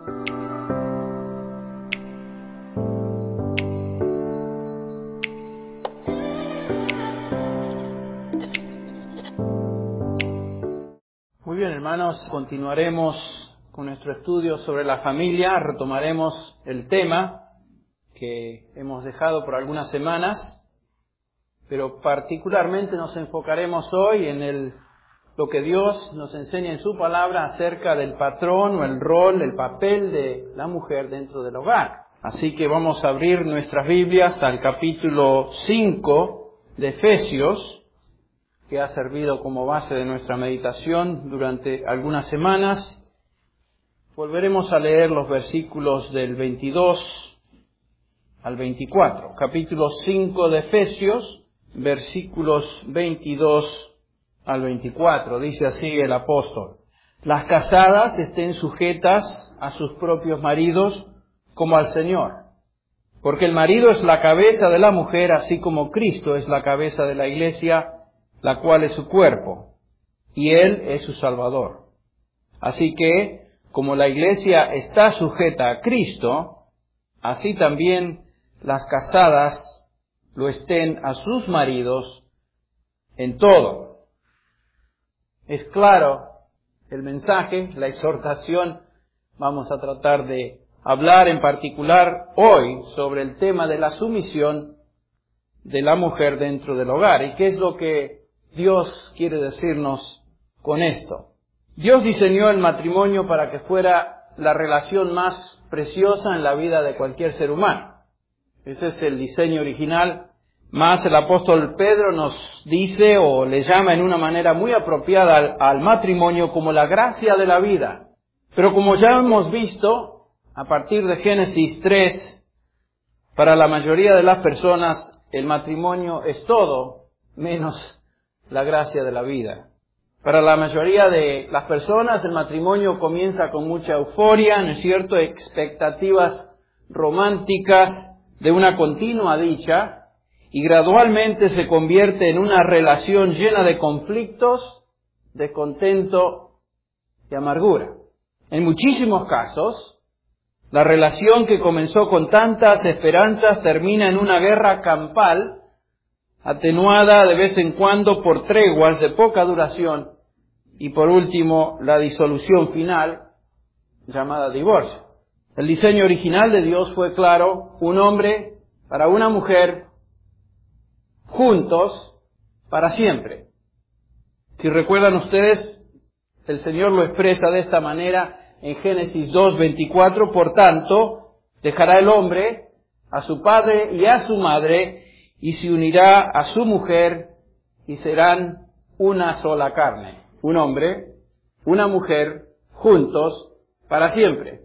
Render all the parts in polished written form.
Muy bien, hermanos, continuaremos con nuestro estudio sobre la familia. Retomaremos el tema que hemos dejado por algunas semanas, pero particularmente nos enfocaremos hoy en lo que Dios nos enseña en su palabra acerca del patrón o el rol, el papel de la mujer dentro del hogar. Así que vamos a abrir nuestras Biblias al capítulo 5 de Efesios, que ha servido como base de nuestra meditación durante algunas semanas. Volveremos a leer los versículos del 22 al 24. Capítulo 5 de Efesios, versículos 22 al 24. Dice así el apóstol: Las casadas estén sujetas a sus propios maridos como al Señor, porque el marido es la cabeza de la mujer, así como Cristo es la cabeza de la iglesia, la cual es su cuerpo, y Él es su Salvador. Así que, como la iglesia está sujeta a Cristo, así también las casadas lo estén a sus maridos en todo. Es claro el mensaje, la exhortación. Vamos a tratar de hablar en particular hoy sobre el tema de la sumisión de la mujer dentro del hogar. ¿Y qué es lo que Dios quiere decirnos con esto? Dios diseñó el matrimonio para que fuera la relación más preciosa en la vida de cualquier ser humano. Ese es el diseño original. Más el apóstol Pedro nos dice o le llama en una manera muy apropiada al matrimonio como la gracia de la vida. Pero como ya hemos visto, a partir de Génesis 3, para la mayoría de las personas el matrimonio es todo menos la gracia de la vida. Para la mayoría de las personas el matrimonio comienza con mucha euforia, ¿no es cierto?, expectativas románticas de una continua dicha, y gradualmente se convierte en una relación llena de conflictos, descontento y amargura. En muchísimos casos, la relación que comenzó con tantas esperanzas termina en una guerra campal, atenuada de vez en cuando por treguas de poca duración, y por último, la disolución final, llamada divorcio. El diseño original de Dios fue claro: un hombre para una mujer, juntos para siempre. Si recuerdan ustedes, el Señor lo expresa de esta manera en Génesis 2:24, por tanto, dejará el hombre a su padre y a su madre, y se unirá a su mujer, y serán una sola carne. Un hombre, una mujer, juntos para siempre.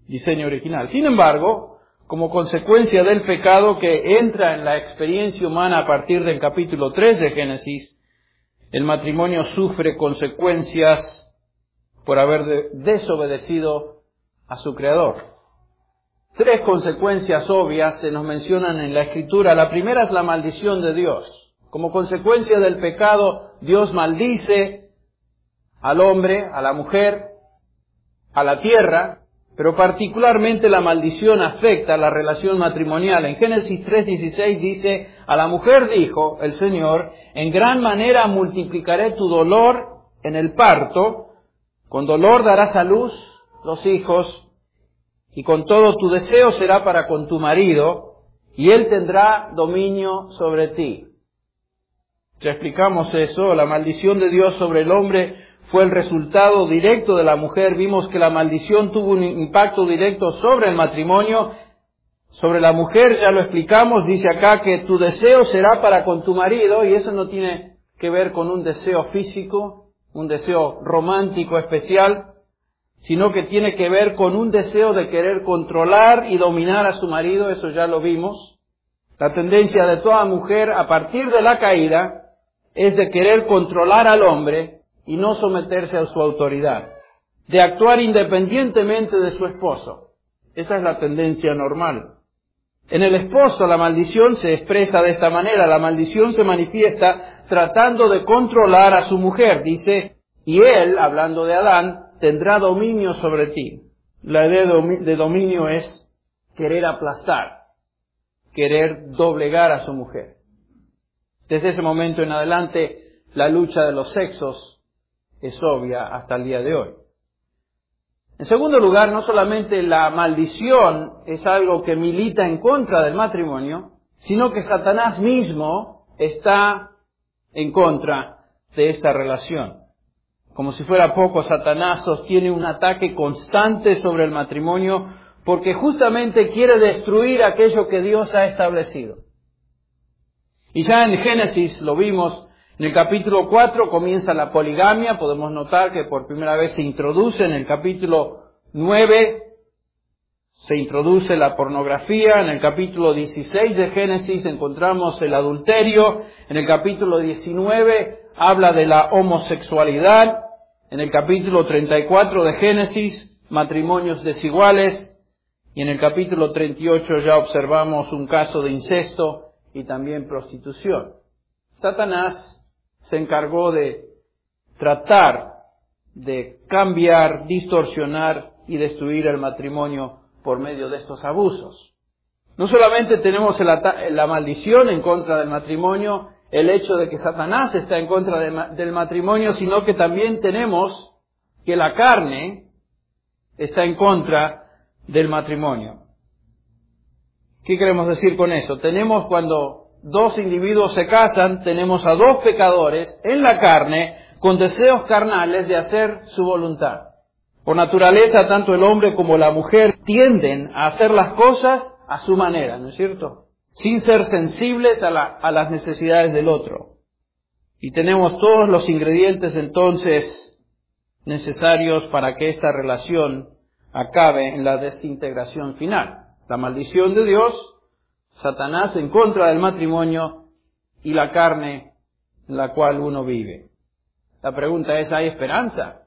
Diseño original. Sin embargo, como consecuencia del pecado que entra en la experiencia humana a partir del capítulo 3 de Génesis, el matrimonio sufre consecuencias por haber desobedecido a su Creador. 3 consecuencias obvias se nos mencionan en la Escritura. La primera es la maldición de Dios. Como consecuencia del pecado, Dios maldice al hombre, a la mujer, a la tierra, pero particularmente la maldición afecta a la relación matrimonial. En Génesis 3:16 dice: a la mujer dijo el Señor, en gran manera multiplicaré tu dolor en el parto, con dolor darás a luz los hijos, y con todo tu deseo será para con tu marido, y él tendrá dominio sobre ti. Ya explicamos eso. La maldición de Dios sobre el hombre fue el resultado directo de la mujer. Vimos que la maldición tuvo un impacto directo sobre el matrimonio. Sobre la mujer ya lo explicamos. Dice acá que tu deseo será para con tu marido, y eso no tiene que ver con un deseo físico, un deseo romántico especial, sino que tiene que ver con un deseo de querer controlar y dominar a su marido. Eso ya lo vimos. La tendencia de toda mujer a partir de la caída es de querer controlar al hombre y no someterse a su autoridad, de actuar independientemente de su esposo. Esa es la tendencia normal. En el esposo la maldición se expresa de esta manera. La maldición se manifiesta tratando de controlar a su mujer. Dice: y él, hablando de Adán, tendrá dominio sobre ti. La idea de dominio es querer aplastar, querer doblegar a su mujer. Desde ese momento en adelante, la lucha de los sexos es obvia hasta el día de hoy. En segundo lugar, no solamente la maldición es algo que milita en contra del matrimonio, sino que Satanás mismo está en contra de esta relación. Como si fuera poco, Satanás sostiene un ataque constante sobre el matrimonio porque justamente quiere destruir aquello que Dios ha establecido. Y ya en Génesis lo vimos, en el capítulo 4 comienza la poligamia, podemos notar que por primera vez se introduce en el capítulo 9, se introduce la pornografía, en el capítulo 16 de Génesis encontramos el adulterio, en el capítulo 19 habla de la homosexualidad, en el capítulo 34 de Génesis, matrimonios desiguales, y en el capítulo 38 ya observamos un caso de incesto y también prostitución. Satanás se encargó de tratar de cambiar, distorsionar y destruir el matrimonio por medio de estos abusos. No solamente tenemos la maldición en contra del matrimonio, el hecho de que Satanás está en contra del matrimonio, sino que también tenemos que la carne está en contra del matrimonio. ¿Qué queremos decir con eso? Tenemos cuando dos individuos se casan, tenemos a dos pecadores en la carne con deseos carnales de hacer su voluntad. Por naturaleza, tanto el hombre como la mujer tienden a hacer las cosas a su manera, ¿no es cierto? Sin ser sensibles a las necesidades del otro. Y tenemos todos los ingredientes entonces necesarios para que esta relación acabe en la desintegración final. La maldición de Dios, Satanás en contra del matrimonio y la carne en la cual uno vive. La pregunta es, ¿hay esperanza?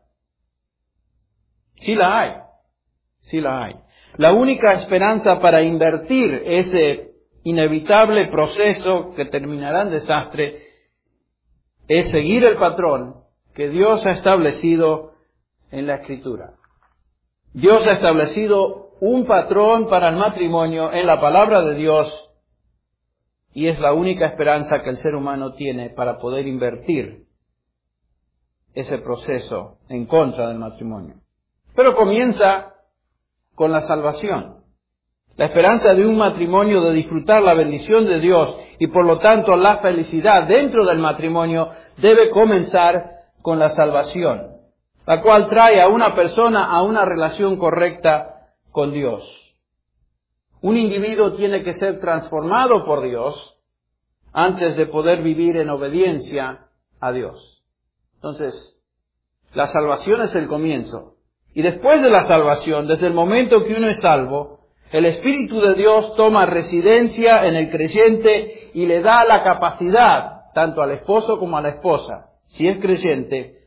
Sí la hay, sí la hay. La única esperanza para invertir ese inevitable proceso que terminará en desastre es seguir el patrón que Dios ha establecido en la Escritura. Dios ha establecido un patrón para el matrimonio en la palabra de Dios y es la única esperanza que el ser humano tiene para poder invertir ese proceso en contra del matrimonio. Pero comienza con la salvación. La esperanza de un matrimonio de disfrutar la bendición de Dios y por lo tanto la felicidad dentro del matrimonio debe comenzar con la salvación, la cual trae a una persona a una relación correcta con Dios. Un individuo tiene que ser transformado por Dios antes de poder vivir en obediencia a Dios. Entonces, la salvación es el comienzo. Y después de la salvación, desde el momento que uno es salvo, el Espíritu de Dios toma residencia en el creyente y le da la capacidad, tanto al esposo como a la esposa, si es creyente,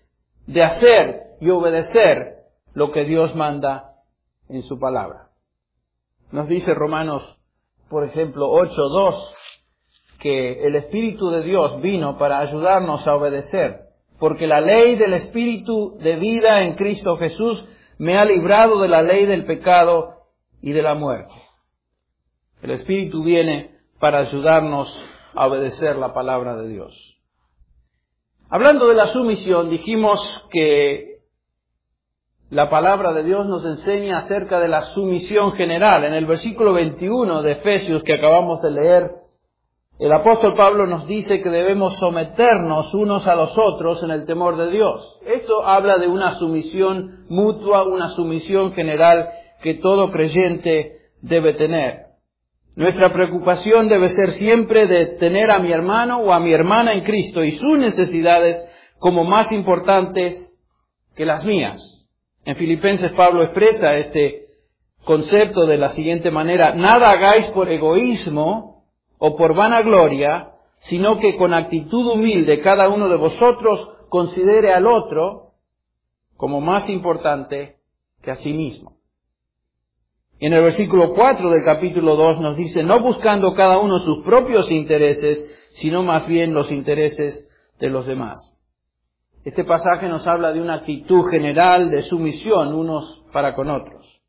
de hacer y obedecer lo que Dios manda en su palabra. Nos dice Romanos, por ejemplo, 8:2, que el Espíritu de Dios vino para ayudarnos a obedecer, porque la ley del Espíritu de vida en Cristo Jesús me ha librado de la ley del pecado y de la muerte. El Espíritu viene para ayudarnos a obedecer la palabra de Dios. Hablando de la sumisión, dijimos que la palabra de Dios nos enseña acerca de la sumisión general. En el versículo 21 de Efesios que acabamos de leer, el apóstol Pablo nos dice que debemos someternos unos a los otros en el temor de Dios. Esto habla de una sumisión mutua, una sumisión general que todo creyente debe tener. Nuestra preocupación debe ser siempre de tener a mi hermano o a mi hermana en Cristo y sus necesidades como más importantes que las mías. En Filipenses Pablo expresa este concepto de la siguiente manera: nada hagáis por egoísmo o por vanagloria, sino que con actitud humilde cada uno de vosotros considere al otro como más importante que a sí mismo. Y en el versículo 4 del capítulo 2 nos dice, no buscando cada uno sus propios intereses, sino más bien los intereses de los demás. Este pasaje nos habla de una actitud general de sumisión unos para con otros.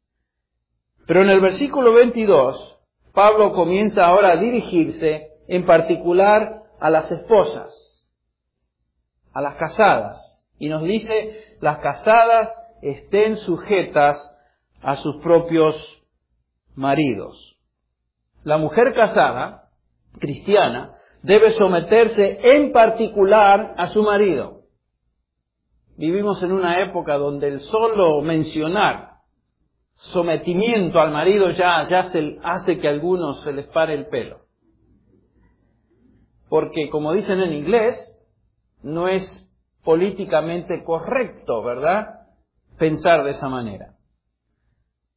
Pero en el versículo 22, Pablo comienza ahora a dirigirse en particular a las esposas, a las casadas. Y nos dice, las casadas estén sujetas a sus propios maridos. La mujer casada, cristiana, debe someterse en particular a su marido. Vivimos en una época donde el solo mencionar sometimiento al marido ya hace que a algunos se les pare el pelo. Porque, como dicen en inglés, no es políticamente correcto, ¿verdad?, pensar de esa manera.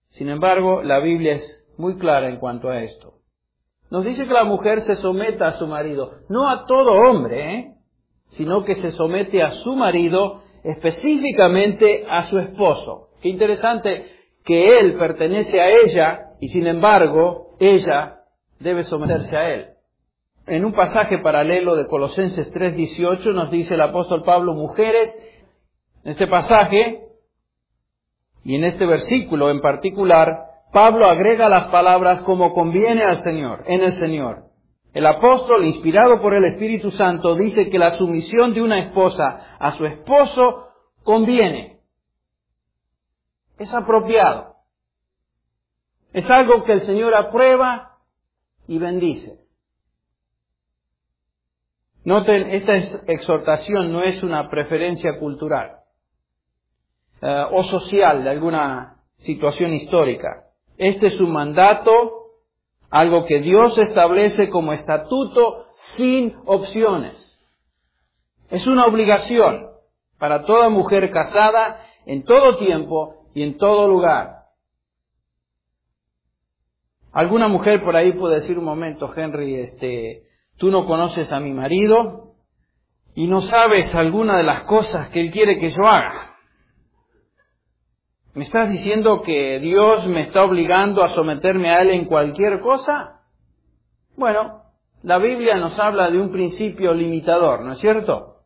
Sin embargo, la Biblia es muy clara en cuanto a esto. Nos dice que la mujer se someta a su marido, no a todo hombre, sino que se somete a su marido, específicamente a su esposo. Qué interesante que él pertenece a ella y sin embargo ella debe someterse a él. En un pasaje paralelo de Colosenses 3:18 nos dice el apóstol Pablo, mujeres, en este pasaje y en este versículo en particular, Pablo agrega las palabras como conviene al Señor, en el Señor. El apóstol, inspirado por el Espíritu Santo, dice que la sumisión de una esposa a su esposo conviene. Es apropiado. Es algo que el Señor aprueba y bendice. Noten, esta exhortación no es una preferencia cultural o social de alguna situación histórica. Este es un mandato, algo que Dios establece como estatuto sin opciones. Es una obligación para toda mujer casada en todo tiempo y en todo lugar. Alguna mujer por ahí puede decir, un momento, Henry, tú no conoces a mi marido y no sabes alguna de las cosas que él quiere que yo haga. ¿Me estás diciendo que Dios me está obligando a someterme a Él en cualquier cosa? Bueno, la Biblia nos habla de un principio limitador, ¿no es cierto?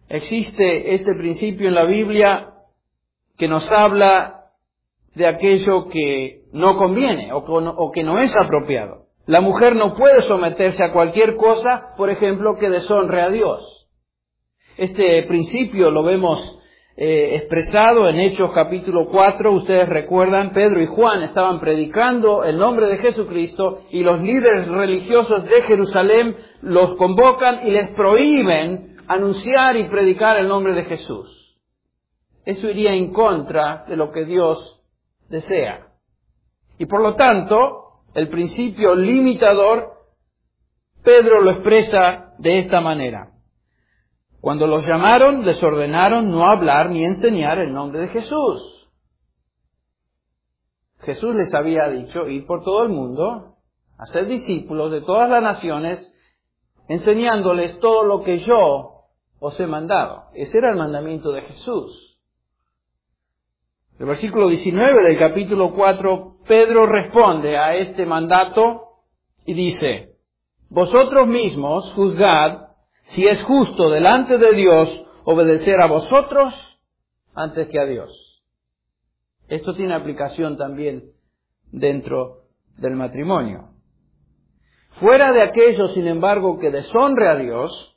Existe este principio en la Biblia que nos habla de aquello que no conviene o que no es apropiado. La mujer no puede someterse a cualquier cosa, por ejemplo, que deshonre a Dios. Este principio lo vemos expresado en Hechos capítulo 4, ustedes recuerdan, Pedro y Juan estaban predicando el nombre de Jesucristo y los líderes religiosos de Jerusalén los convocan y les prohíben anunciar y predicar el nombre de Jesús. Eso iría en contra de lo que Dios desea. Y por lo tanto, el principio limitador, Pedro lo expresa de esta manera. Cuando los llamaron, les ordenaron no hablar ni enseñar el nombre de Jesús. Jesús les había dicho ir por todo el mundo, hacer discípulos de todas las naciones, enseñándoles todo lo que yo os he mandado. Ese era el mandamiento de Jesús. El versículo 19 del capítulo 4, Pedro responde a este mandato y dice, vosotros mismos juzgad si es justo delante de Dios obedecer a vosotros antes que a Dios. Esto tiene aplicación también dentro del matrimonio. Fuera de aquello, sin embargo, que deshonre a Dios,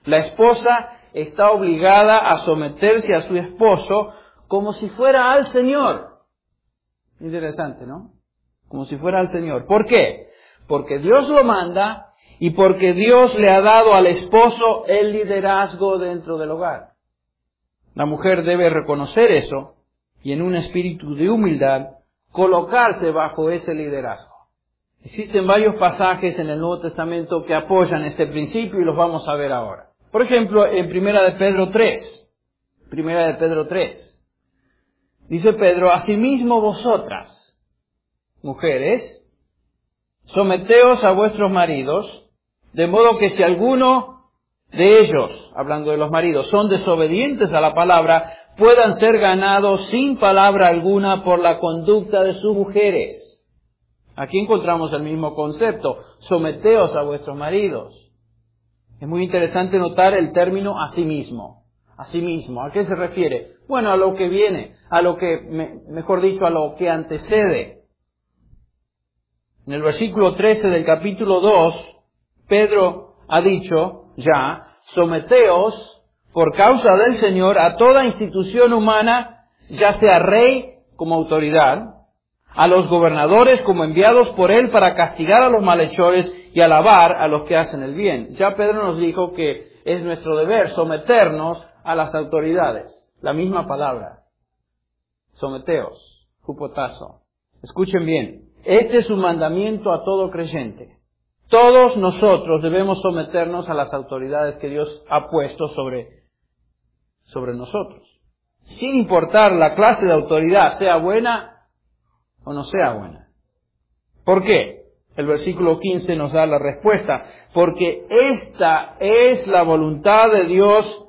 la esposa está obligada a someterse a su esposo como si fuera al Señor. Interesante, ¿no? Como si fuera al Señor. ¿Por qué? Porque Dios lo manda y porque Dios le ha dado al esposo el liderazgo dentro del hogar. La mujer debe reconocer eso y en un espíritu de humildad colocarse bajo ese liderazgo. Existen varios pasajes en el Nuevo Testamento que apoyan este principio y los vamos a ver ahora. Por ejemplo, en Primera de Pedro 3. Dice Pedro, asimismo vosotras, mujeres, someteos a vuestros maridos, de modo que si alguno de ellos, hablando de los maridos, son desobedientes a la palabra, puedan ser ganados sin palabra alguna por la conducta de sus mujeres. Aquí encontramos el mismo concepto, someteos a vuestros maridos. Es muy interesante notar el término asimismo. Asimismo, ¿a qué se refiere? Bueno, a lo que viene, a lo que, mejor dicho, a lo que antecede. En el versículo 13 del capítulo 2, Pedro ha dicho ya, someteos por causa del Señor a toda institución humana, ya sea rey como autoridad, a los gobernadores como enviados por Él para castigar a los malhechores y alabar a los que hacen el bien. Ya Pedro nos dijo que es nuestro deber someternos a las autoridades. La misma palabra. Someteos, hupotazo. Escuchen bien, este es un mandamiento a todo creyente. Todos nosotros debemos someternos a las autoridades que Dios ha puesto sobre nosotros. Sin importar la clase de autoridad, sea buena o no sea buena. ¿Por qué? El versículo 15 nos da la respuesta. Porque esta es la voluntad de Dios,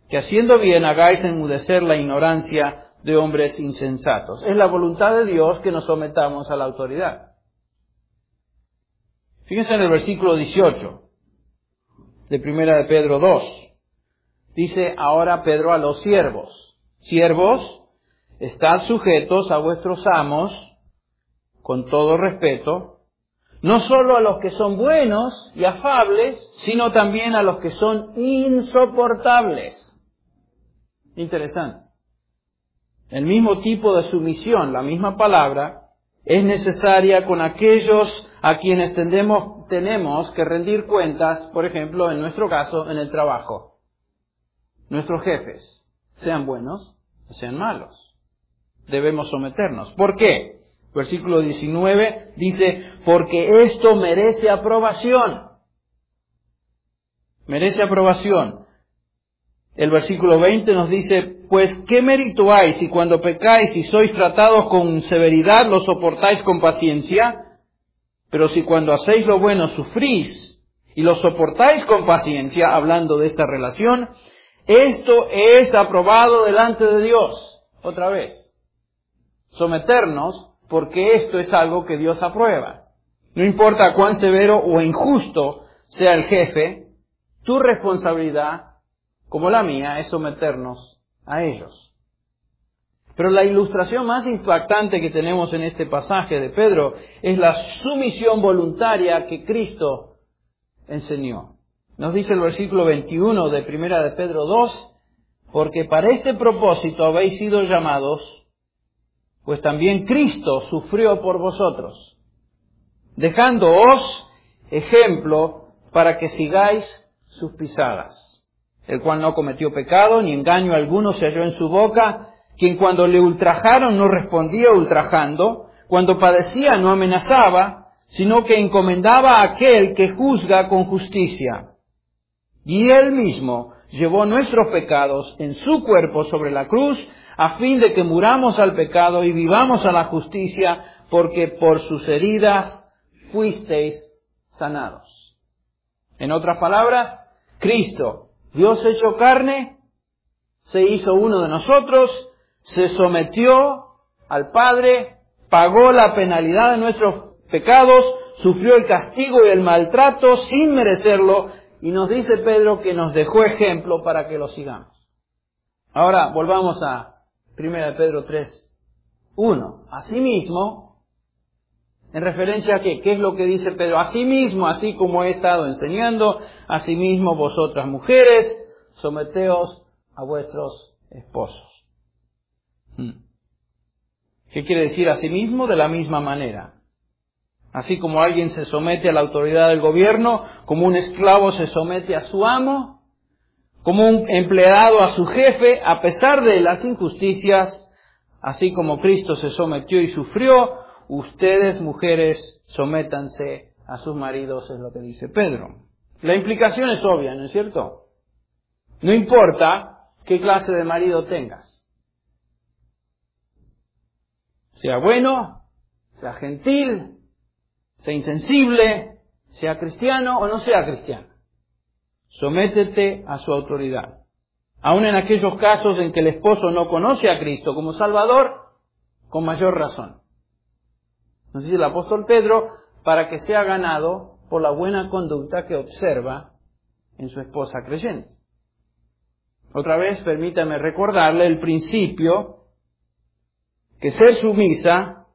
que haciendo bien hagáis enmudecer la ignorancia de hombres insensatos. Es la voluntad de Dios que nos sometamos a la autoridad. Fíjense en el versículo 18 de Primera de Pedro 2. Dice ahora Pedro a los siervos: siervos, estad sujetos a vuestros amos con todo respeto, no solo a los que son buenos y afables, sino también a los que son insoportables. Interesante. El mismo tipo de sumisión, la misma palabra, es necesaria con aquellos a quienes tenemos que rendir cuentas, por ejemplo, en nuestro caso, en el trabajo. Nuestros jefes, sean buenos o sean malos, debemos someternos. ¿Por qué? Versículo 19 dice, porque esto merece aprobación. Merece aprobación. El versículo 20 nos dice, pues ¿qué mérito hay si cuando pecáis y sois tratados con severidad lo soportáis con paciencia? Pero si cuando hacéis lo bueno sufrís y lo soportáis con paciencia, hablando de esta relación, esto es aprobado delante de Dios. Otra vez, someternos porque esto es algo que Dios aprueba. No importa cuán severo o injusto sea el jefe, tu responsabilidad, como la mía, es someternos a ellos. Pero la ilustración más impactante que tenemos en este pasaje de Pedro es la sumisión voluntaria que Cristo enseñó. Nos dice el versículo 21 de Primera de Pedro 2, porque para este propósito habéis sido llamados, pues también Cristo sufrió por vosotros, dejándoos ejemplo para que sigáis sus pisadas, el cual no cometió pecado, ni engaño alguno se halló en su boca, quien cuando le ultrajaron no respondía ultrajando, cuando padecía no amenazaba, sino que encomendaba a aquel que juzga con justicia. Y Él mismo llevó nuestros pecados en su cuerpo sobre la cruz, a fin de que muramos al pecado y vivamos a la justicia, porque por sus heridas fuisteis sanados. En otras palabras, Cristo, Dios hecho carne, se hizo uno de nosotros, se sometió al Padre, pagó la penalidad de nuestros pecados, sufrió el castigo y el maltrato sin merecerlo, y nos dice Pedro que nos dejó ejemplo para que lo sigamos. Ahora volvamos a 1 Pedro 3:1. Asimismo, ¿en referencia a qué? ¿Qué es lo que dice Pedro? Asimismo, así como he estado enseñando, asimismo vosotras mujeres, someteos a vuestros esposos. ¿Qué quiere decir asimismo? De la misma manera. Así como alguien se somete a la autoridad del gobierno, como un esclavo se somete a su amo, como un empleado a su jefe, a pesar de las injusticias, así como Cristo se sometió y sufrió, ustedes, mujeres, sométanse a sus maridos, es lo que dice Pedro. La implicación es obvia, ¿no es cierto? No importa qué clase de marido tengas. Sea bueno, sea gentil, sea insensible, sea cristiano o no sea cristiano. Sométete a su autoridad. Aun en aquellos casos en que el esposo no conoce a Cristo como Salvador, con mayor razón. Nos dice el apóstol Pedro, para que sea ganado por la buena conducta que observa en su esposa creyente. Otra vez, permítame recordarle el principio que ser sumisa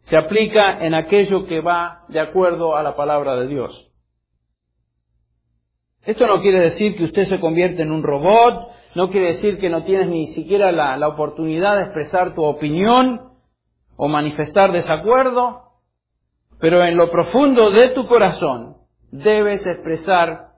se aplica en aquello que va de acuerdo a la palabra de Dios. Esto no quiere decir que usted se convierte en un robot, no quiere decir que no tienes ni siquiera la oportunidad de expresar tu opinión o manifestar desacuerdo, pero en lo profundo de tu corazón debes expresar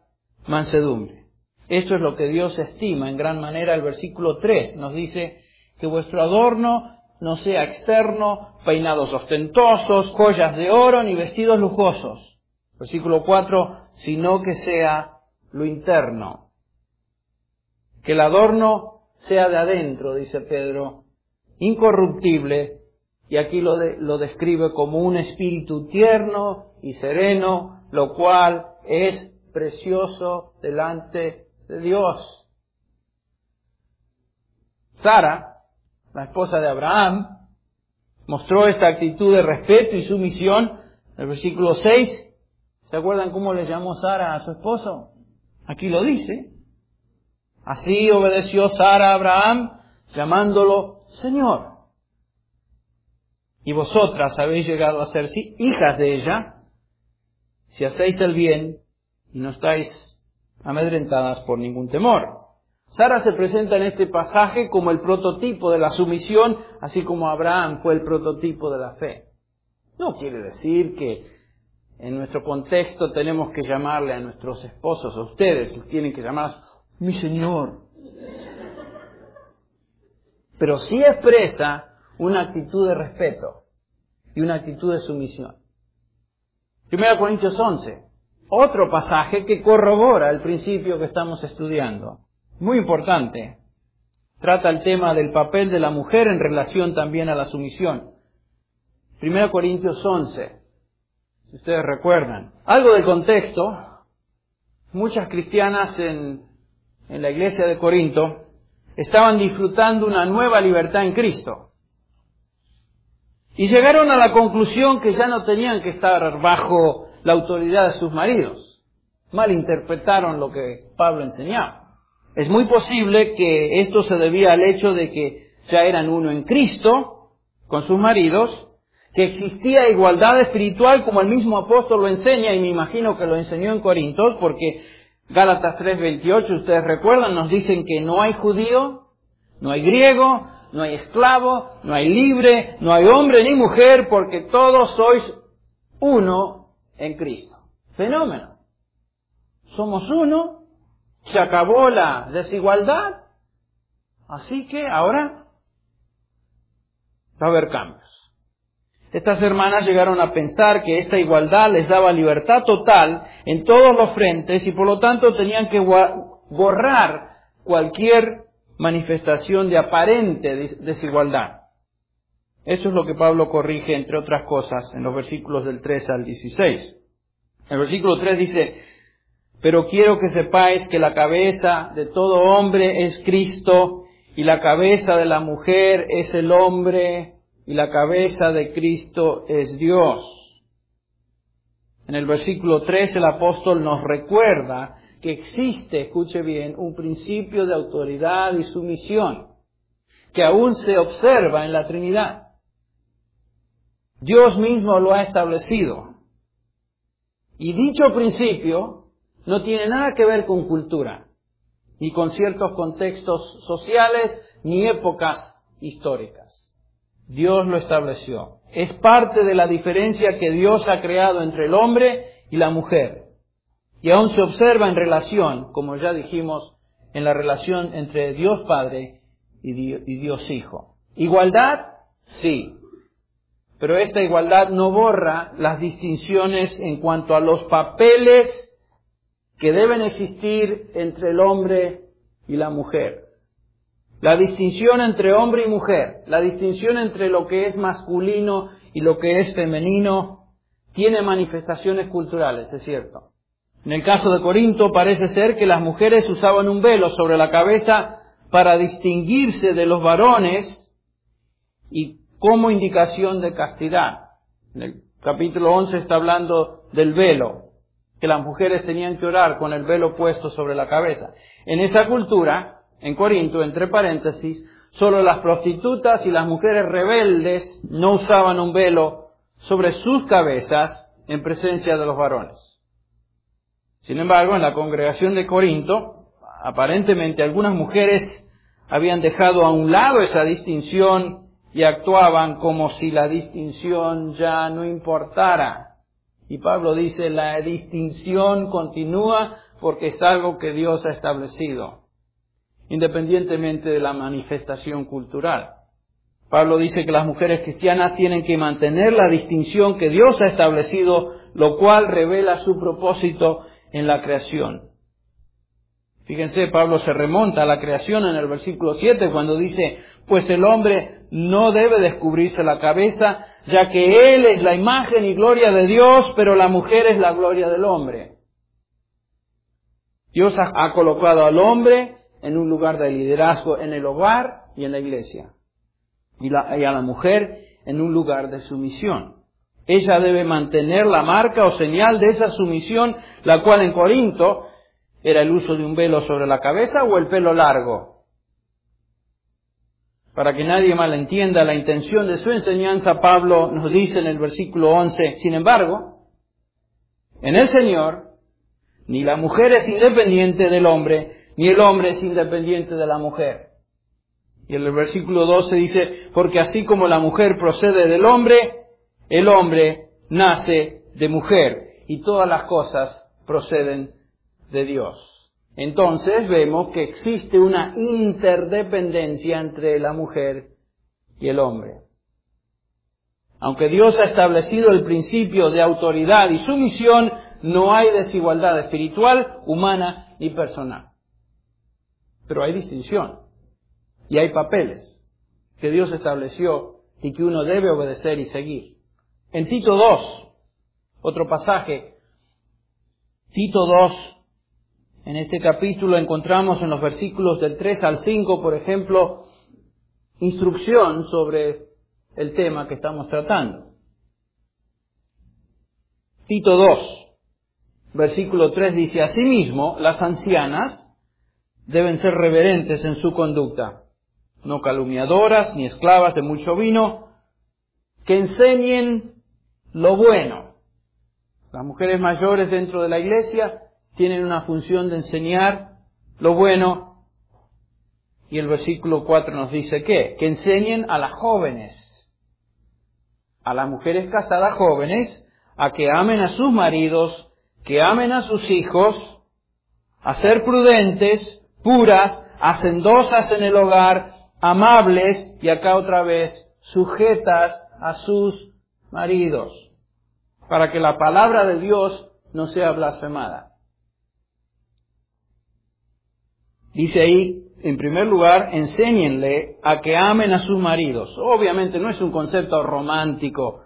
mansedumbre. Esto es lo que Dios estima en gran manera. El versículo 3 nos dice que vuestro adorno no sea externo, peinados ostentosos, joyas de oro ni vestidos lujosos. Versículo 4, sino que sea lo interno. Que el adorno sea de adentro, dice Pedro, incorruptible, y aquí lo describe como un espíritu tierno y sereno, lo cual es precioso delante de Dios. Sara, la esposa de Abraham, mostró esta actitud de respeto y sumisión. En el versículo 6, ¿se acuerdan cómo le llamó Sara a su esposo? Aquí lo dice. Así obedeció Sara a Abraham, llamándolo Señor. Y vosotras habéis llegado a ser hijas de ella, si hacéis el bien y no estáis amedrentadas por ningún temor. Sara se presenta en este pasaje como el prototipo de la sumisión, así como Abraham fue el prototipo de la fe. No quiere decir que en nuestro contexto tenemos que llamarle a nuestros esposos, a ustedes, tienen que llamar mi Señor. Pero sí expresa una actitud de respeto y una actitud de sumisión. 1 Corintios 11, otro pasaje que corrobora el principio que estamos estudiando. Muy importante. Trata el tema del papel de la mujer en relación también a la sumisión. 1 Corintios 11. Si ustedes recuerdan. Algo del contexto. Muchas cristianas en la iglesia de Corinto estaban disfrutando una nueva libertad en Cristo. Y llegaron a la conclusión que ya no tenían que estar bajo la autoridad de sus maridos. Malinterpretaron lo que Pablo enseñaba. Es muy posible que esto se debía al hecho de que ya eran uno en Cristo con sus maridos, que existía igualdad espiritual como el mismo apóstol lo enseña, y me imagino que lo enseñó en Corintios, porque Gálatas 3:28, ustedes recuerdan, nos dicen que no hay judío, no hay griego, no hay esclavo, no hay libre, no hay hombre ni mujer, porque todos sois uno en Cristo. Fenómeno. Somos uno. Se acabó la desigualdad, así que ahora va a haber cambios. Estas hermanas llegaron a pensar que esta igualdad les daba libertad total en todos los frentes y por lo tanto tenían que borrar cualquier manifestación de aparente desigualdad. Eso es lo que Pablo corrige, entre otras cosas, en los versículos del 3 al 16. El versículo 3 dice: pero quiero que sepáis que la cabeza de todo hombre es Cristo, y la cabeza de la mujer es el hombre, y la cabeza de Cristo es Dios. En el versículo 3 el apóstol nos recuerda que existe, escuche bien, un principio de autoridad y sumisión, que aún se observa en la Trinidad. Dios mismo lo ha establecido. Y dicho principio no tiene nada que ver con cultura, ni con ciertos contextos sociales, ni épocas históricas. Dios lo estableció. Es parte de la diferencia que Dios ha creado entre el hombre y la mujer. Y aún se observa en relación, como ya dijimos, en la relación entre Dios Padre y Dios Hijo. ¿Igualdad? Sí. Pero esta igualdad no borra las distinciones en cuanto a los papeles que deben existir entre el hombre y la mujer. La distinción entre hombre y mujer, la distinción entre lo que es masculino y lo que es femenino, tiene manifestaciones culturales, es cierto. En el caso de Corinto parece ser que las mujeres usaban un velo sobre la cabeza para distinguirse de los varones y como indicación de castidad. En el capítulo 11 está hablando del velo, que las mujeres tenían que orar con el velo puesto sobre la cabeza. En esa cultura, en Corinto, entre paréntesis, solo las prostitutas y las mujeres rebeldes no usaban un velo sobre sus cabezas en presencia de los varones. Sin embargo, en la congregación de Corinto, aparentemente algunas mujeres habían dejado a un lado esa distinción y actuaban como si la distinción ya no importara. Y Pablo dice, la distinción continúa porque es algo que Dios ha establecido, independientemente de la manifestación cultural. Pablo dice que las mujeres cristianas tienen que mantener la distinción que Dios ha establecido, lo cual revela su propósito en la creación. Fíjense, Pablo se remonta a la creación en el versículo 7 cuando dice, pues el hombre no debe descubrirse la cabeza, ya que él es la imagen y gloria de Dios, pero la mujer es la gloria del hombre. Dios ha colocado al hombre en un lugar de liderazgo en el hogar y en la iglesia, y a la mujer en un lugar de sumisión. Ella debe mantener la marca o señal de esa sumisión, la cual en Corinto era el uso de un velo sobre la cabeza o el pelo largo. Para que nadie malentienda la intención de su enseñanza, Pablo nos dice en el versículo 11, sin embargo, en el Señor, ni la mujer es independiente del hombre, ni el hombre es independiente de la mujer. Y en el versículo 12 dice, porque así como la mujer procede del hombre, el hombre nace de mujer, y todas las cosas proceden de Dios. Entonces vemos que existe una interdependencia entre la mujer y el hombre. Aunque Dios ha establecido el principio de autoridad y sumisión, no hay desigualdad espiritual, humana y personal. Pero hay distinción y hay papeles que Dios estableció y que uno debe obedecer y seguir. En Tito 2, otro pasaje, Tito 2, en este capítulo encontramos en los versículos del 3 al 5, por ejemplo, instrucción sobre el tema que estamos tratando. Tito 2, versículo 3 dice, asimismo, las ancianas deben ser reverentes en su conducta, no calumniadoras ni esclavas de mucho vino, que enseñen lo bueno. Las mujeres mayores dentro de la iglesia tienen una función de enseñar lo bueno. Y el versículo 4 nos dice ¿qué? Que enseñen a las jóvenes, a las mujeres casadas jóvenes, a que amen a sus maridos, que amen a sus hijos, a ser prudentes, puras, hacendosas en el hogar, amables, y acá otra vez, sujetas a sus maridos, para que la palabra de Dios no sea blasfemada. Dice ahí, en primer lugar, enséñenle a que amen a sus maridos. Obviamente no es un concepto romántico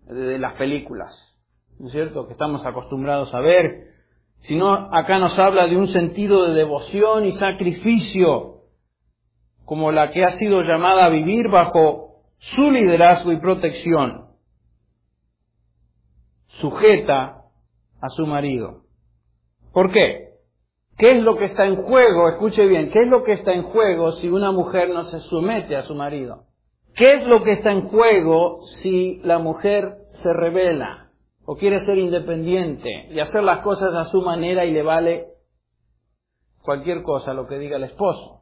de las películas, ¿no es cierto?, que estamos acostumbrados a ver, sino acá nos habla de un sentido de devoción y sacrificio, como la que ha sido llamada a vivir bajo su liderazgo y protección, sujeta a su marido. ¿Por qué? ¿Qué es lo que está en juego? Escuche bien, ¿qué es lo que está en juego si una mujer no se somete a su marido? ¿Qué es lo que está en juego si la mujer se rebela o quiere ser independiente y hacer las cosas a su manera y le vale cualquier cosa lo que diga el esposo?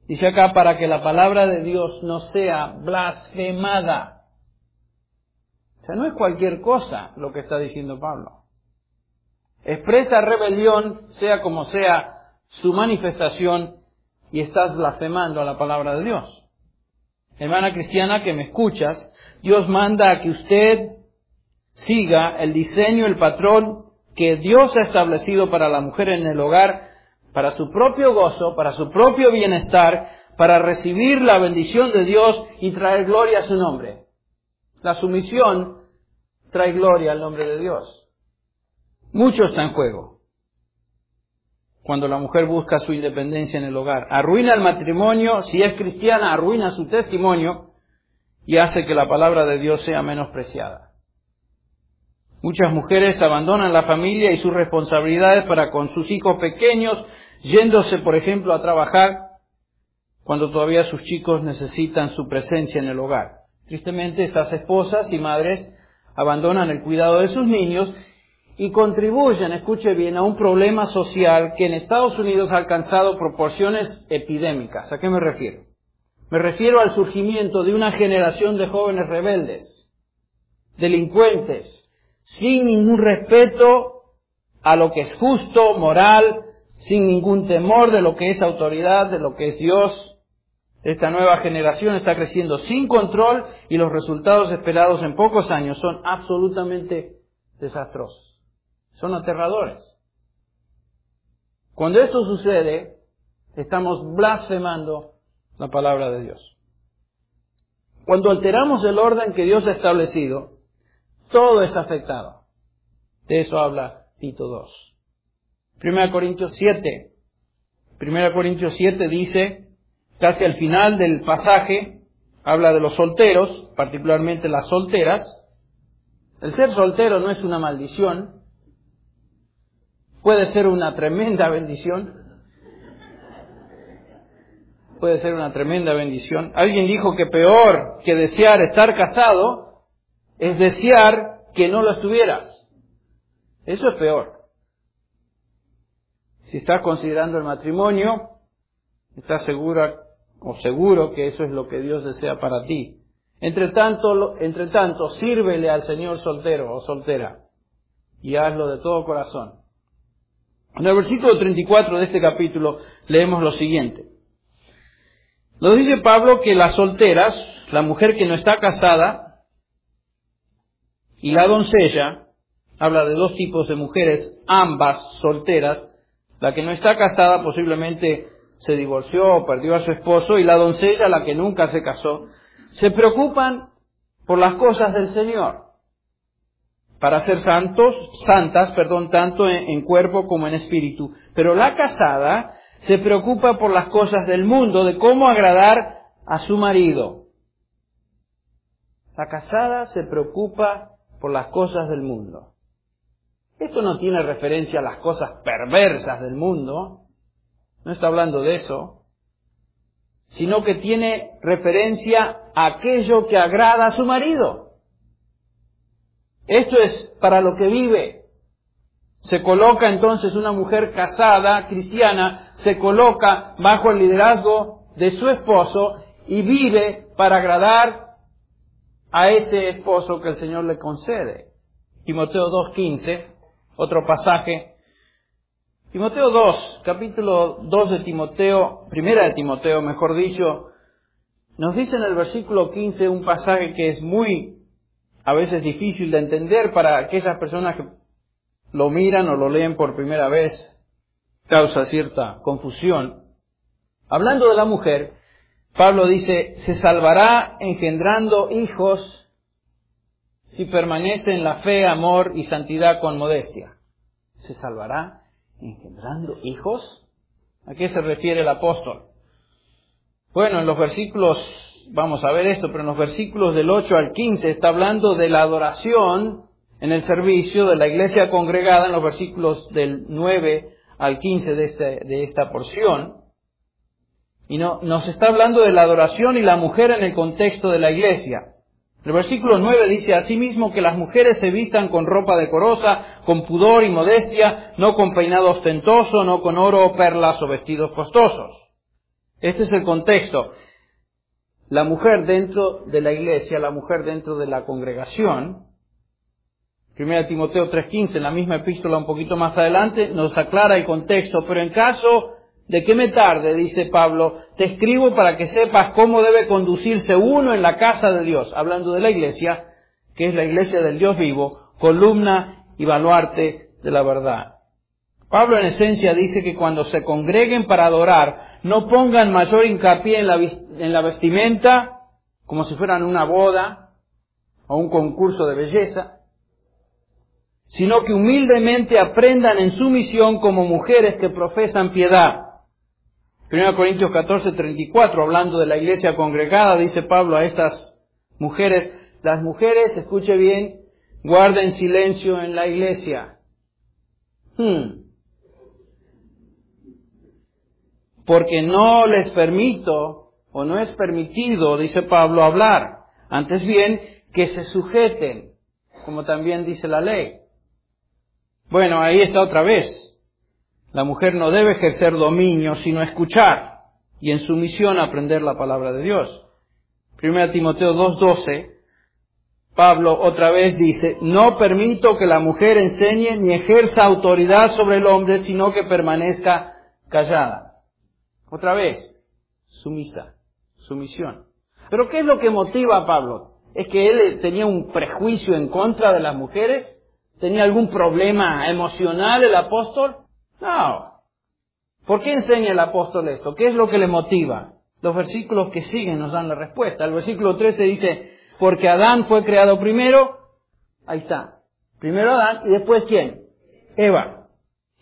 Dice acá, para que la palabra de Dios no sea blasfemada. O sea, no es cualquier cosa lo que está diciendo Pablo. Expresa rebelión, sea como sea su manifestación, y estás blasfemando a la palabra de Dios. Hermana cristiana que me escuchas, Dios manda a que usted siga el diseño, el patrón que Dios ha establecido para la mujer en el hogar, para su propio gozo, para su propio bienestar, para recibir la bendición de Dios y traer gloria a su nombre. La sumisión trae gloria al nombre de Dios. Mucho está en juego cuando la mujer busca su independencia en el hogar. Arruina el matrimonio, si es cristiana, arruina su testimonio y hace que la palabra de Dios sea menospreciada. Muchas mujeres abandonan la familia y sus responsabilidades para con sus hijos pequeños, yéndose, por ejemplo, a trabajar cuando todavía sus chicos necesitan su presencia en el hogar. Tristemente, estas esposas y madres abandonan el cuidado de sus niños y contribuyen, escuche bien, a un problema social que en Estados Unidos ha alcanzado proporciones epidémicas. ¿A qué me refiero? Me refiero al surgimiento de una generación de jóvenes rebeldes, delincuentes, sin ningún respeto a lo que es justo, moral, sin ningún temor de lo que es autoridad, de lo que es Dios. Esta nueva generación está creciendo sin control y los resultados esperados en pocos años son absolutamente desastrosos. Son aterradores. Cuando esto sucede, estamos blasfemando la palabra de Dios. Cuando alteramos el orden que Dios ha establecido, todo es afectado. De eso habla Tito 2. 1 Corintios 7. 1 Corintios 7 dice, casi al final del pasaje, habla de los solteros, particularmente las solteras. El ser soltero no es una maldición, puede ser una tremenda bendición. Puede ser una tremenda bendición. Alguien dijo que peor que desear estar casado es desear que no lo estuvieras. Eso es peor. Si estás considerando el matrimonio, estás segura o seguro que eso es lo que Dios desea para ti. Entre tanto, sírvele al Señor soltero o soltera y hazlo de todo corazón. En el versículo 34 de este capítulo leemos lo siguiente. Nos dice Pablo que las solteras, la mujer que no está casada, y la doncella, habla de dos tipos de mujeres, ambas solteras. La que no está casada posiblemente se divorció o perdió a su esposo, y la doncella, la que nunca se casó, se preocupan por las cosas del Señor, para ser santas, tanto en cuerpo como en espíritu. Pero la casada se preocupa por las cosas del mundo, de cómo agradar a su marido. La casada se preocupa por las cosas del mundo. Esto no tiene referencia a las cosas perversas del mundo, no está hablando de eso, sino que tiene referencia a aquello que agrada a su marido. Esto es para lo que vive. Se coloca entonces una mujer casada, cristiana, se coloca bajo el liderazgo de su esposo y vive para agradar a ese esposo que el Señor le concede. Timoteo 2:15, otro pasaje. Timoteo 2, capítulo 2 de Timoteo, primera de Timoteo, mejor dicho, nos dice en el versículo 15 un pasaje que es muy, a veces difícil de entender para aquellas personas que lo miran o lo leen por primera vez, causa cierta confusión. Hablando de la mujer, Pablo dice, se salvará engendrando hijos si permanece en la fe, amor y santidad con modestia. ¿Se salvará engendrando hijos? ¿A qué se refiere el apóstol? Bueno, en los versículos, vamos a ver esto, pero en los versículos del 8 al 15 está hablando de la adoración en el servicio de la iglesia congregada, en los versículos del 9 al 15 de esta porción. Y nos está hablando de la adoración y la mujer en el contexto de la iglesia. El versículo 9 dice, asimismo que las mujeres se vistan con ropa decorosa, con pudor y modestia, no con peinado ostentoso, no con oro o perlas o vestidos costosos. Este es el contexto. La mujer dentro de la iglesia, la mujer dentro de la congregación. 1 Timoteo 3:15, en la misma epístola un poquito más adelante, nos aclara el contexto. Pero en caso de que me tarde, dice Pablo, te escribo para que sepas cómo debe conducirse uno en la casa de Dios, hablando de la iglesia, que es la iglesia del Dios vivo, columna y baluarte de la verdad. Pablo en esencia dice que cuando se congreguen para adorar, no pongan mayor hincapié en la vestimenta, como si fueran una boda o un concurso de belleza, sino que humildemente aprendan en su misión como mujeres que profesan piedad. 1 Corintios 14:34, hablando de la iglesia congregada, dice Pablo a estas mujeres, las mujeres, escuche bien, guarden silencio en la iglesia. Porque no les permito, o no es permitido, dice Pablo, hablar, Antes bien, que se sujeten, como también dice la ley. Bueno, ahí está otra vez. La mujer no debe ejercer dominio, sino escuchar y en sumisión aprender la palabra de Dios. 1 Timoteo 2:12, Pablo otra vez dice, no permito que la mujer enseñe ni ejerza autoridad sobre el hombre, sino que permanezca callada. Otra vez, sumisa, sumisión. ¿Pero qué es lo que motiva a Pablo? ¿Es que él tenía un prejuicio en contra de las mujeres? ¿Tenía algún problema emocional el apóstol? No. ¿Por qué enseña el apóstol esto? ¿Qué es lo que le motiva? Los versículos que siguen nos dan la respuesta. El versículo 13 dice, porque Adán fue creado primero, ahí está, primero Adán y después ¿quién? Eva.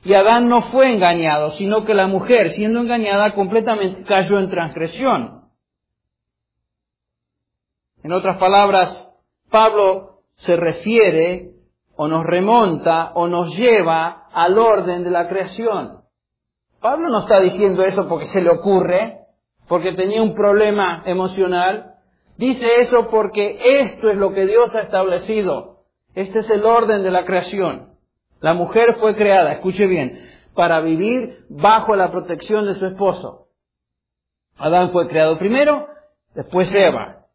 Y Adán no fue engañado, sino que la mujer, siendo engañada, completamente cayó en transgresión. En otras palabras, Pablo se refiere o nos remonta o nos lleva al orden de la creación. Pablo no está diciendo eso porque se le ocurre, porque tenía un problema emocional. Dice eso porque esto es lo que Dios ha establecido. Este es el orden de la creación. La mujer fue creada, escuche bien, para vivir bajo la protección de su esposo. Adán fue creado primero, después Eva.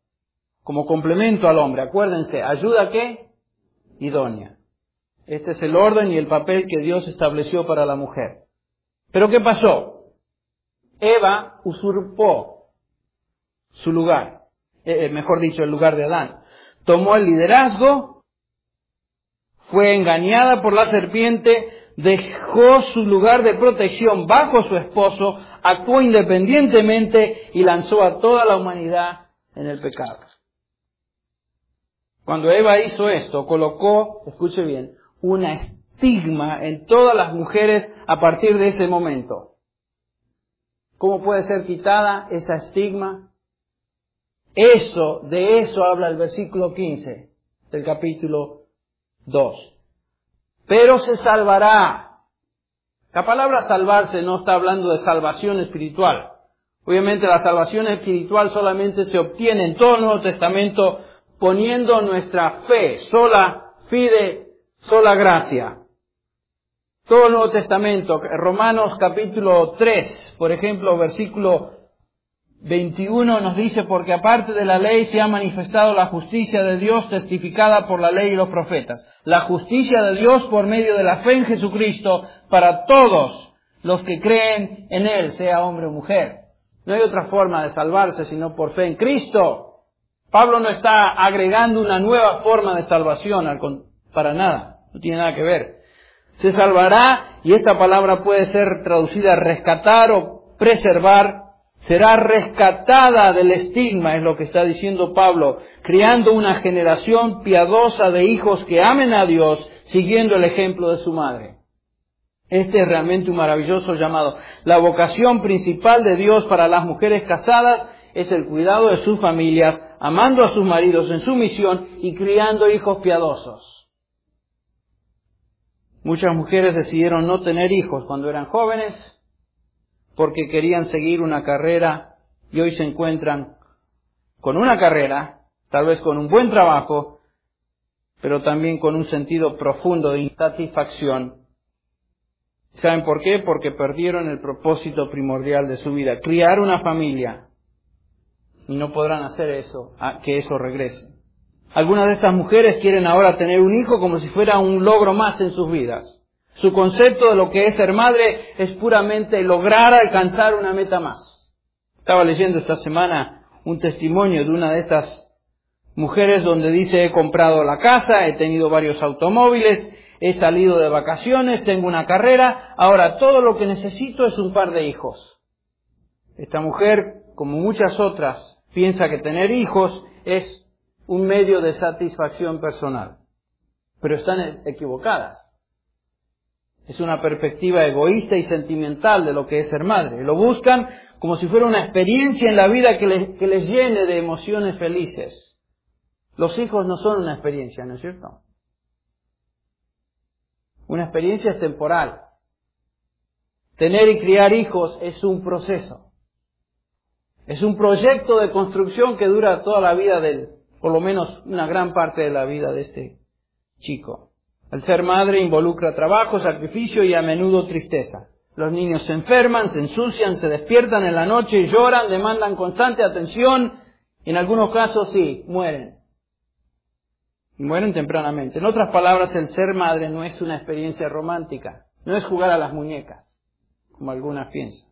Como complemento al hombre, acuérdense, ¿ayuda qué? Idónea. Este es el orden y el papel que Dios estableció para la mujer. ¿Pero qué pasó? Eva usurpó su lugar, mejor dicho, el lugar de Adán. Tomó el liderazgo, fue engañada por la serpiente, dejó su lugar de protección bajo su esposo, actuó independientemente y lanzó a toda la humanidad en el pecado. Cuando Eva hizo esto, colocó, escuche bien, una estigma en todas las mujeres a partir de ese momento. ¿Cómo puede ser quitada esa estigma? De eso habla el versículo 15 del capítulo 2. Pero se salvará. La palabra salvarse no está hablando de salvación espiritual. Obviamente la salvación espiritual solamente se obtiene en todo el Nuevo Testamento poniendo nuestra fe, sola fide, sola gracia. Todo el Nuevo Testamento, Romanos capítulo 3, por ejemplo, versículo 21 nos dice, porque aparte de la ley se ha manifestado la justicia de Dios testificada por la ley y los profetas. La justicia de Dios por medio de la fe en Jesucristo para todos los que creen en Él, sea hombre o mujer. No hay otra forma de salvarse sino por fe en Cristo. Pablo no está agregando una nueva forma de salvación, para nada, no tiene nada que ver. Se salvará, y esta palabra puede ser traducida rescatar o preservar, será rescatada del estigma, es lo que está diciendo Pablo, criando una generación piadosa de hijos que amen a Dios, siguiendo el ejemplo de su madre. Este es realmente un maravilloso llamado. La vocación principal de Dios para las mujeres casadas es el cuidado de sus familias, amando a sus maridos en sumisión y criando hijos piadosos. Muchas mujeres decidieron no tener hijos cuando eran jóvenes porque querían seguir una carrera y hoy se encuentran con una carrera, tal vez con un buen trabajo, pero también con un sentido profundo de insatisfacción. ¿Saben por qué? Porque perdieron el propósito primordial de su vida, criar una familia. Y no podrán hacer eso, que eso regrese. Algunas de estas mujeres quieren ahora tener un hijo como si fuera un logro más en sus vidas. Su concepto de lo que es ser madre es puramente lograr alcanzar una meta más. Estaba leyendo esta semana un testimonio de una de estas mujeres donde dice, he comprado la casa, he tenido varios automóviles, he salido de vacaciones, tengo una carrera, ahora todo lo que necesito es un par de hijos. Esta mujer, como muchas otras, piensa que tener hijos es un medio de satisfacción personal. Pero están equivocadas. Es una perspectiva egoísta y sentimental de lo que es ser madre. Lo buscan como si fuera una experiencia en la vida que les llene de emociones felices. Los hijos no son una experiencia, ¿no es cierto? Una experiencia es temporal. Tener y criar hijos es un proceso. Es un proyecto de construcción que dura toda la vida del por lo menos una gran parte de la vida de este chico. El ser madre involucra trabajo, sacrificio y a menudo tristeza. Los niños se enferman, se ensucian, se despiertan en la noche, lloran, demandan constante atención y en algunos casos sí, mueren. Y mueren tempranamente. En otras palabras, el ser madre no es una experiencia romántica, no es jugar a las muñecas, como algunas piensan.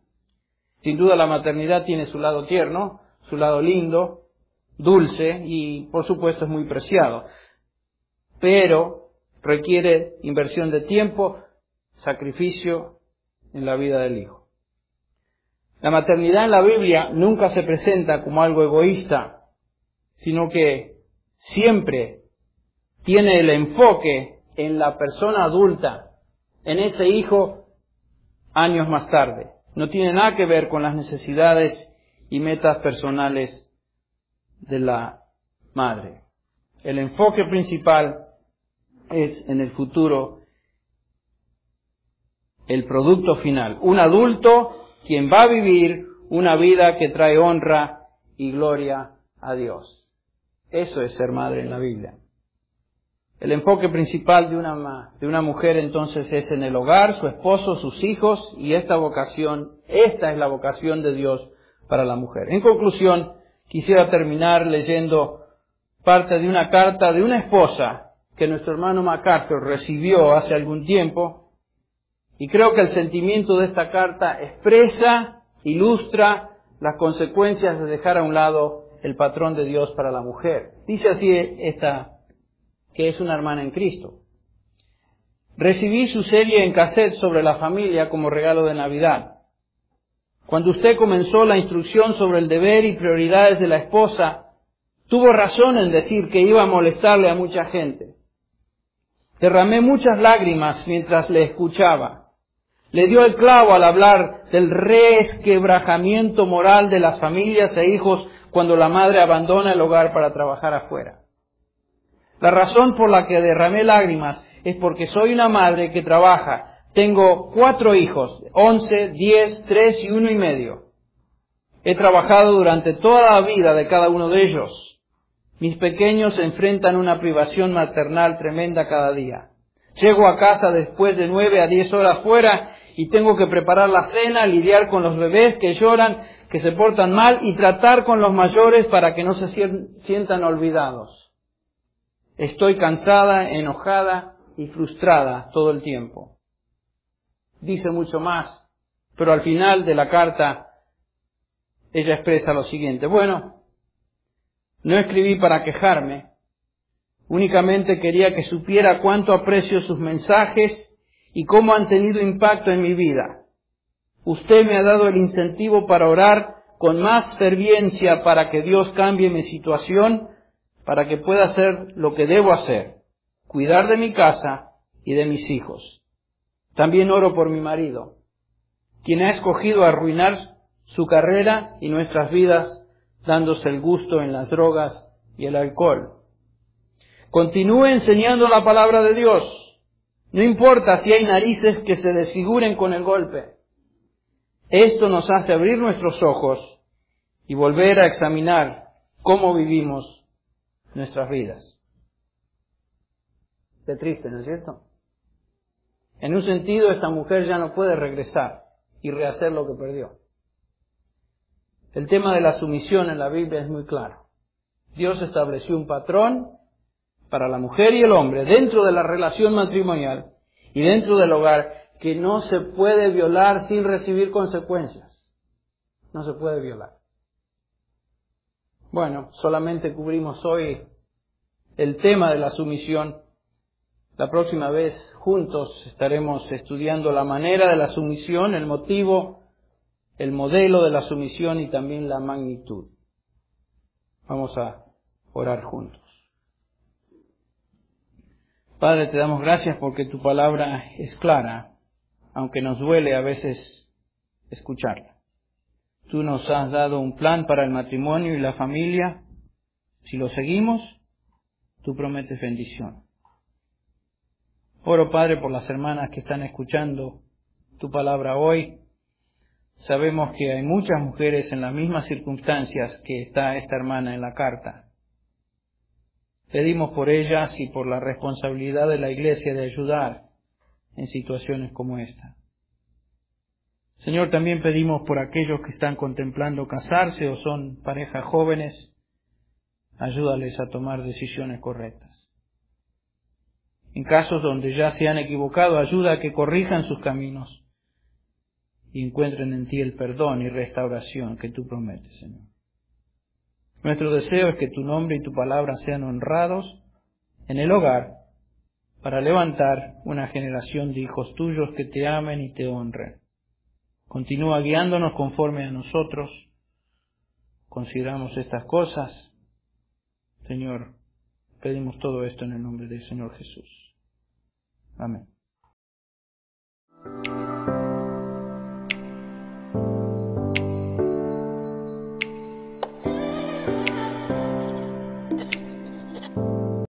Sin duda la maternidad tiene su lado tierno, su lado lindo, dulce y por supuesto es muy preciado. Pero requiere inversión de tiempo, sacrificio en la vida del hijo. La maternidad en la Biblia nunca se presenta como algo egoísta, sino que siempre tiene el enfoque en la persona adulta, en ese hijo años más tarde. No tiene nada que ver con las necesidades y metas personales de la madre. El enfoque principal es en el futuro, el producto final. Un adulto quien va a vivir una vida que trae honra y gloria a Dios. Eso es ser madre en la Biblia. El enfoque principal de una mujer entonces es en el hogar, su esposo, sus hijos, y esta es la vocación de Dios para la mujer. En conclusión, quisiera terminar leyendo parte de una carta de una esposa que nuestro hermano MacArthur recibió hace algún tiempo, y creo que el sentimiento de esta carta ilustra las consecuencias de dejar a un lado el patrón de Dios para la mujer. Dice así que es una hermana en Cristo. Recibí su serie en cassette sobre la familia como regalo de Navidad. Cuando usted comenzó la instrucción sobre el deber y prioridades de la esposa, tuvo razón en decir que iba a molestarle a mucha gente. Derramé muchas lágrimas mientras le escuchaba. Le dio el clavo al hablar del resquebrajamiento moral de las familias e hijos cuando la madre abandona el hogar para trabajar afuera. La razón por la que derramé lágrimas es porque soy una madre que trabaja. Tengo 4 hijos, 11, 10, 3 y 1 y medio. He trabajado durante toda la vida de cada uno de ellos. Mis pequeños enfrentan una privación maternal tremenda cada día. Llego a casa después de 9 a 10 horas fuera y tengo que preparar la cena, lidiar con los bebés que lloran, que se portan mal y tratar con los mayores para que no se sientan olvidados. Estoy cansada, enojada y frustrada todo el tiempo. Dice mucho más, pero al final de la carta ella expresa lo siguiente. Bueno, no escribí para quejarme, únicamente quería que supiera cuánto aprecio sus mensajes y cómo han tenido impacto en mi vida. Usted me ha dado el incentivo para orar con más ferviencia para que Dios cambie mi situación, para que pueda hacer lo que debo hacer, cuidar de mi casa y de mis hijos. También oro por mi marido, quien ha escogido arruinar su carrera y nuestras vidas, dándose el gusto en las drogas y el alcohol. Continúe enseñando la palabra de Dios. No importa si hay narices que se desfiguren con el golpe. Esto nos hace abrir nuestros ojos y volver a examinar cómo vivimos nuestras vidas. Qué triste, ¿no es cierto? En un sentido, esta mujer ya no puede regresar y rehacer lo que perdió. El tema de la sumisión en la Biblia es muy claro. Dios estableció un patrón para la mujer y el hombre dentro de la relación matrimonial y dentro del hogar que no se puede violar sin recibir consecuencias. No se puede violar. Bueno, solamente cubrimos hoy el tema de la sumisión. La próxima vez juntos estaremos estudiando la manera de la sumisión, el motivo, el modelo de la sumisión y también la magnitud. Vamos a orar juntos. Padre, te damos gracias porque tu palabra es clara, aunque nos duele a veces escucharla. Tú nos has dado un plan para el matrimonio y la familia. Si lo seguimos, tú prometes bendición. Oro, Padre, por las hermanas que están escuchando tu palabra hoy. Sabemos que hay muchas mujeres en las mismas circunstancias que está esta hermana en la carta. Pedimos por ellas y por la responsabilidad de la Iglesia de ayudar en situaciones como esta. Señor, también pedimos por aquellos que están contemplando casarse o son parejas jóvenes, ayúdales a tomar decisiones correctas. En casos donde ya se han equivocado, ayuda a que corrijan sus caminos y encuentren en ti el perdón y restauración que tú prometes, Señor. Nuestro deseo es que tu nombre y tu palabra sean honrados en el hogar para levantar una generación de hijos tuyos que te amen y te honren. Continúa guiándonos conforme a nosotros consideramos estas cosas. Señor, pedimos todo esto en el nombre del Señor Jesús. Amén.